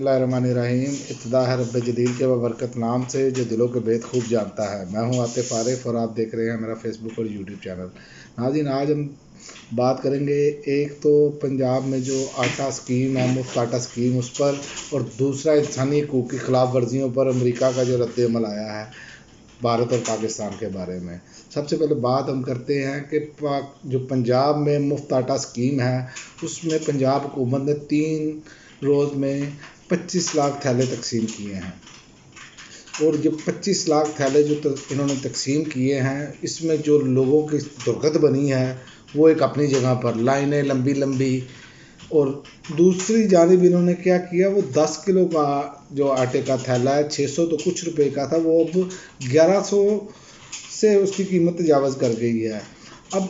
बिस्मिल्लाहिर्रहमानिर्रहीम। इब्तिदा है रब्बे जलील के बबरकत नाम से जो दिलों के भेद खूब जानता है। मैं हूं आतिफ आरिफ और आप देख रहे हैं मेरा फेसबुक और यूट्यूब चैनल। नाज़रीन, आज हम बात करेंगे एक तो पंजाब में जो आटा स्कीम है, मुफ्त आटा स्कीम, उस पर, और दूसरा इंसानी हकूक़ की खिलाफ वर्जियों पर अमेरिका का जो रद्द-ए-अमल आया है भारत और पाकिस्तान के बारे में। सबसे पहले बात हम करते हैं कि जो पंजाब में मुफ्त आटा स्कीम है, उसमें पंजाब हुकूमत ने 3 रोज़ में 25 लाख थैले तकसीम किए हैं। और जो 25 लाख थैले जो इन्होंने तकसीम किए हैं, इसमें जो लोगों की दुर्गत बनी है वो एक अपनी जगह पर, लाइनें लंबी लंबी। और दूसरी जानिब इन्होंने क्या किया, वो 10 किलो का जो आटे का थैला है, 600 तो कुछ रुपए का था, वो अब 1100 से उसकी कीमत तजावज़ कर गई है। अब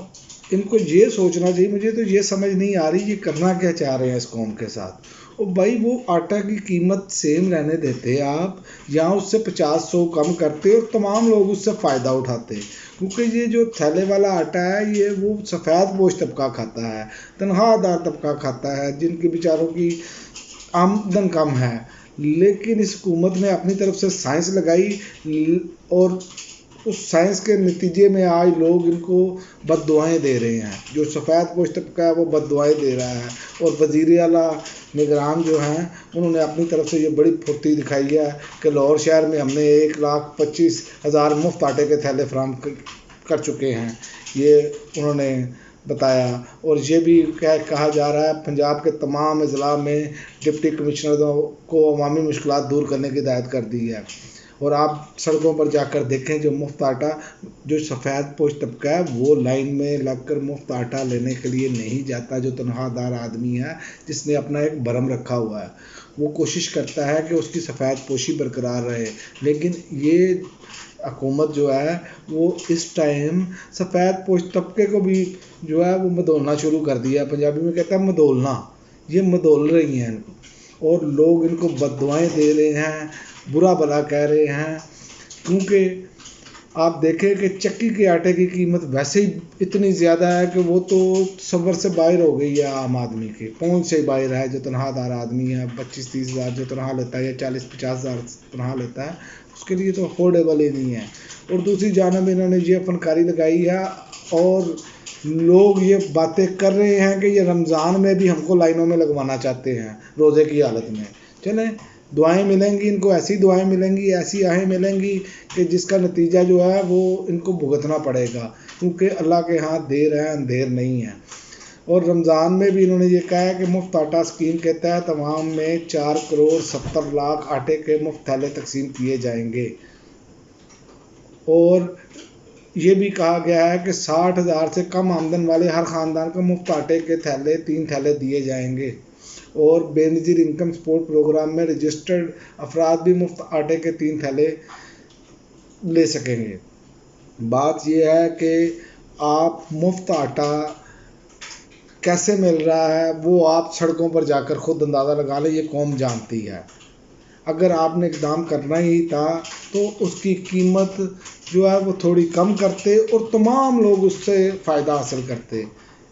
इनको ये सोचना चाहिए, मुझे तो ये समझ नहीं आ रही ये करना क्या चाह रहे हैं इस कौम के साथ। और भाई, वो आटा की कीमत सेम रहने देते आप, या उससे 50-100 कम करते और तमाम लोग उससे फ़ायदा उठाते। क्योंकि ये जो थैले वाला आटा है, ये वो सफ़ेद पोश तबका खाता है, तनख्वाहदार तबका खाता है, जिनके बेचारों की आमदन कम है। लेकिन इस हुकूमत ने अपनी तरफ से साइंस लगाई और उस साइंस के नतीजे में आज लोग इनको बद्दुआएं दे रहे हैं। जो सफ़ेद पोश तबका है वो बद्दुआएं दे रहा है। और वज़ीर आला निगरान जो हैं, उन्होंने अपनी तरफ से ये बड़ी फुर्ती दिखाई है कि लाहौर शहर में हमने 1,25,000 मुफ्त आटे के थैले फराहम कर चुके हैं, ये उन्होंने बताया। और ये भी कहा जा रहा है पंजाब के तमाम अजला में डिप्टी कमिश्नरों को अवामी मुश्किलात दूर करने की हिदायत कर दी है। और आप सड़कों पर जाकर देखें, जो मुफ्त आटा, जो सफ़ेद पोश तबका है, वो लाइन में लगकर मुफ्त आटा लेने के लिए नहीं जाता। जो तनख्वाहदार आदमी है, जिसने अपना एक भरम रखा हुआ है, वो कोशिश करता है कि उसकी सफ़ेद पोशी बरकरार रहे। लेकिन ये हुकूमत जो है वो इस टाइम सफ़ेद पोश तबके को भी जो है वो मदोलना शुरू कर दिया है। पंजाबी में कहता है मदोलना, ये मदोल रही हैं इनको, और लोग इनको बद्दुआएं दे रहे हैं, बुरा भला कह रहे हैं। क्योंकि आप देखें कि चक्की के आटे की कीमत वैसे ही इतनी ज़्यादा है कि वो तो सबर से बाहर हो गई है, आम आदमी के पहुंच से बाहर है। जो तनख्वाहदार आदमी है, 25-30 हज़ार जो तनख्वाह लेता है, या 40-50 हज़ार तनख्वाह लेता है, उसके लिए तो अफोर्डेबल ही नहीं है। और दूसरी जानब इन्होंने ये फनकारी लगाई है, और लोग ये बातें कर रहे हैं कि ये रमज़ान में भी हमको लाइनों में लगवाना चाहते हैं रोज़े की हालत में। चलें, दुआएं मिलेंगी इनको, ऐसी दुआएं मिलेंगी, ऐसी आहें मिलेंगी कि जिसका नतीजा जो है वो इनको भुगतना पड़ेगा। क्योंकि अल्लाह के हाथ देर है, अंधेर नहीं है। और रमज़ान में भी इन्होंने ये कहा है कि मुफ्त आटा स्कीम के तहत तमाम में 4,70,00,000 आटे के मुफ्त थैले तकसीम किए जाएंगे। और ये भी कहा गया है कि 60,000 से कम आमदन वाले हर ख़ानदान को मुफ्त आटे के थैले 3 थैले दिए जाएंगे। और बेनज़ीर इनकम सपोर्ट प्रोग्राम में रजिस्टर्ड अफराद भी मुफ्त आटे के 3 थैले ले सकेंगे। बात यह है कि आप मुफ्त आटा कैसे मिल रहा है वो आप सड़कों पर जाकर खुद अंदाज़ा लगा लें, ये कौम जानती है। अगर आपने इक़दाम करना ही था तो उसकी कीमत जो है वो थोड़ी कम करते और तमाम लोग उससे फ़ायदा हासिल करते।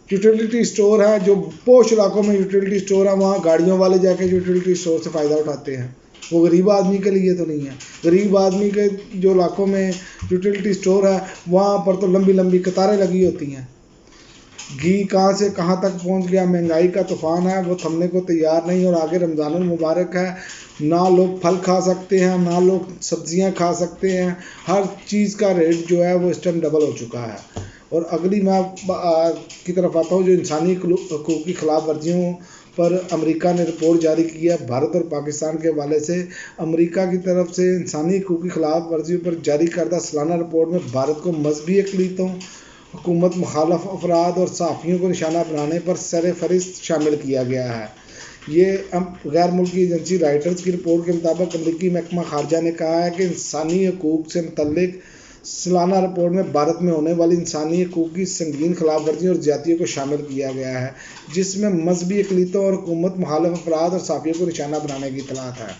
यूटिलिटी स्टोर है, जो पोश इलाकों में यूटिलिटी स्टोर है, वहाँ गाड़ियों वाले जाके यूटिलिटी स्टोर से फ़ायदा उठाते हैं। वो गरीब आदमी के लिए तो नहीं है। गरीब आदमी के जो इलाकों में यूटिलिटी स्टोर है, वहाँ पर तो लंबी लंबी कतारें लगी होती हैं। घी कहाँ से कहाँ तक पहुँच गया, महंगाई का तूफ़ान है, वो थमने को तैयार नहीं। और आगे रमज़ानुल मुबारक है, ना लोग फल खा सकते हैं, ना लोग सब्ज़ियाँ खा सकते हैं। हर चीज़ का रेट जो है वो इस टाइम डबल हो चुका है। और अगली मैं की तरफ आता हूँ, जो इंसानी हकूक़ की खिलाफ वर्जियों पर अमेरिका ने रिपोर्ट जारी की है। भारत और पाकिस्तान के हवाले से अमेरिका की तरफ से इंसानी हकूक़ की खिलाफ वर्जियों पर जारी करदा सालाना रिपोर्ट में भारत को मजहबी अक़लीतों, हुकूमत मुखालफ अफराद और सहाफ़ियों को निशाना बनाने पर सर-ए-फ़हरिस्त शामिल किया गया है। ये गैर मुल्की एजेंसी राइटर्स की रिपोर्ट के मुताबिक अमरीकी महकमा ख़ारजा ने कहा है कि इंसानी हकूक़ से मुतल्लिक़ सालाना रिपोर्ट में भारत में होने वाली इंसानी हकूक़ की संगीन खिलाफ वर्जियों और ज़्यादतियों को शामिल किया गया है, जिसमें मजहबी अक़लीतों और हुकूमत मुखालिफ अफराद और सहाफ़ियों को निशाना बनाने की इत्तलात है।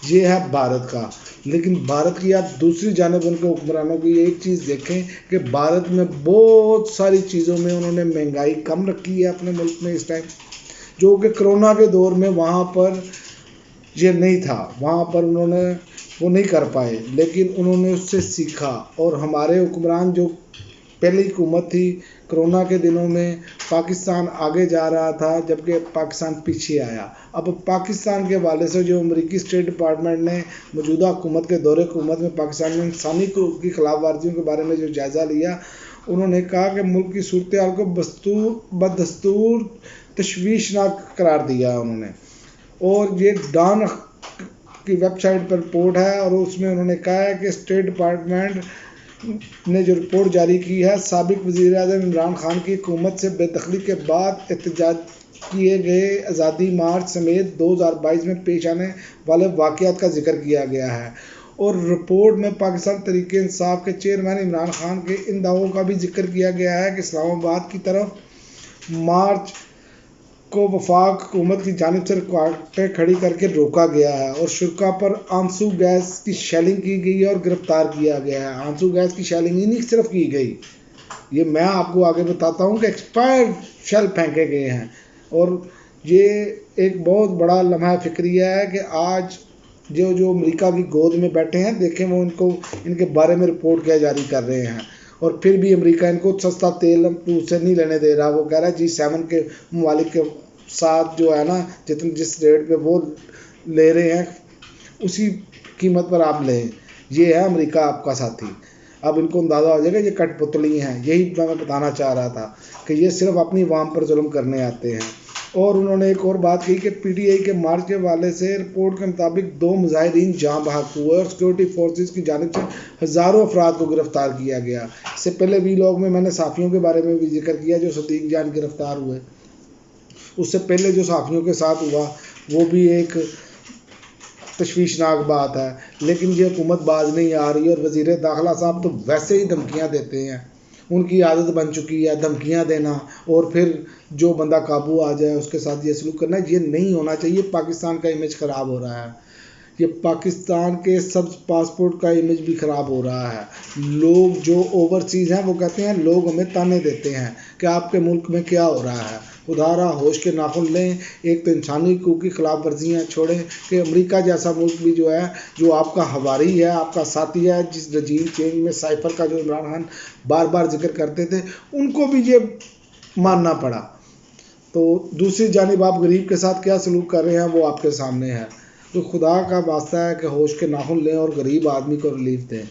ये है भारत का। लेकिन भारत की आप दूसरी जानिब उनके हुक्मरानों की एक चीज़ देखें कि भारत में बहुत सारी चीज़ों में उन्होंने महंगाई कम रखी है अपने मुल्क में इस टाइम, जो कि कोरोना के दौर में वहाँ पर یہ نہیں تھا، وہاں پر انہوں نے وہ نہیں کر پائے، لیکن انہوں نے اس سے سیکھا، اور ہمارے حکمران جو پہلی حکومت تھی کرونا کے دنوں میں، پاکستان آگے جا رہا تھا جبکہ پاکستان پیچھے آیا۔ اب پاکستان کے حوالے سے جو امریکی اسٹیٹ ڈپارٹمنٹ نے موجودہ حکومت کے دور حکومت میں پاکستان میں انسانی حقوق کی خلاف ورزیوں کے بارے میں جو جائزہ لیا، انہوں نے کہا کہ ملک کی صورتحال کو بدستور تشویشناک قرار دیا انہوں نے، اور یہ ڈان کی ویب سائٹ پر رپورٹ ہے، اور اس میں انہوں نے کہا ہے کہ اسٹیٹ ڈپارٹمنٹ نے جو رپورٹ جاری کی ہے، سابق وزیر اعظم عمران خان کی حکومت سے بے دخلی کے بعد احتجاج کیے گئے آزادی مارچ سمیت 2022 میں پیش آنے والے واقعات کا ذکر کیا گیا ہے، اور رپورٹ میں پاکستان تحریک انصاف کے چیئرمین عمران خان کے ان دعووں کا بھی ذکر کیا گیا ہے کہ اسلام آباد کی طرف مارچ کو وفاق حکومت کی جانب سے رکاوٹیں کھڑی کر کے روکا گیا ہے، اور شرکاء پر آنسو گیس کی شیلنگ کی گئی اور گرفتار کیا گیا ہے۔ آنسو گیس کی شیلنگ ہی نہیں صرف کی گئی، یہ میں آپ کو آگے بتاتا ہوں کہ ایکسپائرڈ شیل پھینکے گئے ہیں، اور یہ ایک بہت بڑا لمحہ فکریہ ہے کہ آج جو امریکہ کی گود میں بیٹھے ہیں، دیکھیں وہ ان کے بارے میں رپورٹ کیا جاری کر رہے ہیں، اور پھر بھی امریکہ ان کو سستا تیل سے نہیں لینے دے رہا۔ وہ کہہ رہا ہے G7 کے ممالک کے ساتھ جو ہے نا، جس ریٹ پہ وہ لے رہے ہیں اسی قیمت پر آپ لیں۔ یہ ہے امریکہ آپ کا ساتھی۔ اب ان کو اندازہ ہو جائے گا یہ کٹ پتلی ہیں، یہی میں بتانا چاہ رہا تھا کہ یہ صرف اپنی عوام پر ظلم کرنے آتے ہیں۔ اور انہوں نے ایک اور بات کہی کہ PTI کے مارچ کے حوالے سے رپورٹ کے مطابق 2 مظاہرین جاں بحق ہوئے، اور سیکورٹی فورسز کی جانب سے ہزاروں افراد کو گرفتار کیا گیا۔ اس سے پہلے وی-لاگ میں نے صحافیوں کے بارے میں بھی ذکر کیا جو صدیق جان گرفتار ہوئے، اس سے پہلے جو صحافیوں کے ساتھ ہوا وہ بھی ایک تشویشناک بات ہے، لیکن یہ حکومت باز نہیں آ رہی، اور وزیر داخلہ صاحب تو ویسے ہی دھمکیاں دیتے ہیں، ان کی عادت بن چکی ہے دھمکیاں دینا، اور پھر جو بندہ قابو آ جائے اس کے ساتھ یہ سلوک کرنا۔ یہ نہیں ہونا چاہیے، پاکستان کا امیج خراب ہو رہا ہے، یہ پاکستان کے سبز پاسپورٹ کا امیج بھی خراب ہو رہا ہے۔ لوگ جو اوورسیز ہیں وہ کہتے ہیں، لوگ ہمیں تانے دیتے ہیں کہ آپ کے ملک میں کیا ہو رہا ہے۔ خدا را ہوش کے ناخن لیں، ایک تو انسانی حقوق کی خلاف ورزیاں چھوڑیں کہ امریکہ جیسا ملک بھی جو ہے، جو آپ کا ہواری ہے، آپ کا ساتھی ہے، جس رجیم چینج میں سائفر کا جو عمران خان بار بار ذکر کرتے تھے، ان کو بھی یہ ماننا پڑا۔ تو دوسری جانب آپ غریب کے ساتھ کیا سلوک کر رہے ہیں وہ آپ کے سامنے ہے۔ تو خدا کا واسطہ ہے کہ ہوش کے ناخن لیں اور غریب آدمی کو ریلیف دیں۔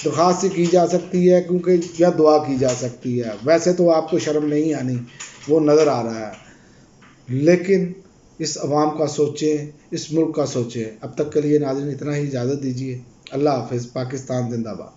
درخواست کی جا سکتی ہے کیونکہ یا دعا کی جا سکتی ہے، ویسے تو آپ کو شرم نہیں آنی، وہ نظر آ رہا ہے، لیکن اس عوام کا سوچیں، اس ملک کا سوچیں۔ اب تک کے لیے ناظرین اتنا ہی، اجازت دیجیے۔ اللہ حافظ۔ پاکستان زندہ باد۔